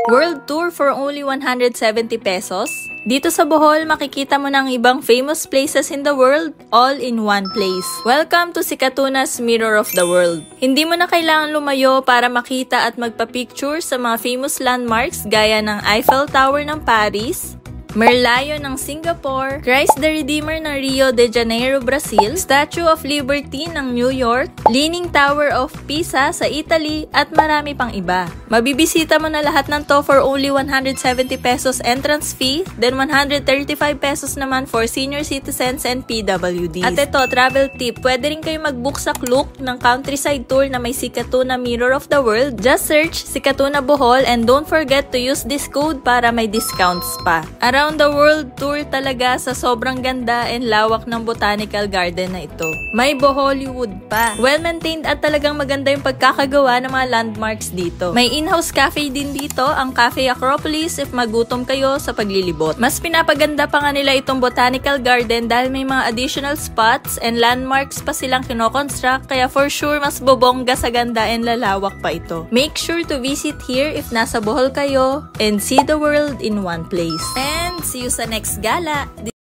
World Tour for only 170 pesos. Dito sa Bohol, makikita mo ng ibang famous places in the world, all in one place. Welcome to Sikatuna's Mirror of the World. Hindi mo na kailangan lumayo para makita at magpa-picture sa mga famous landmarks gaya ng Eiffel Tower ng Paris, Merlion ng Singapore, Christ the Redeemer ng Rio de Janeiro, Brazil, Statue of Liberty ng New York, Leaning Tower of Pisa sa Italy, at marami pang iba. Mabibisita mo na lahat ng to for only 170 pesos entrance fee, then 135 pesos naman for senior citizens and PWDs. At ito, travel tip, pwede rin kayo mag-book sa Klook ng countryside tour na may Sikatuna Mirror of the World. Just search Sikatuna Bohol and don't forget to use this code para may discounts pa. Around the world tour talaga sa sobrang ganda and lawak ng botanical garden na ito. May Bohollywood pa. Well-maintained at talagang maganda yung pagkakagawa ng mga landmarks dito. May in-house cafe din dito, ang Cafe Acropolis, if magutom kayo sa paglilibot. Mas pinapaganda pa nga nila itong botanical garden dahil may mga additional spots and landmarks pa silang kinoconstruct, kaya for sure mas bobongga sa ganda and lalawak pa ito. Make sure to visit here if nasa Bohol kayo and see the world in one place. And see you sa next gala!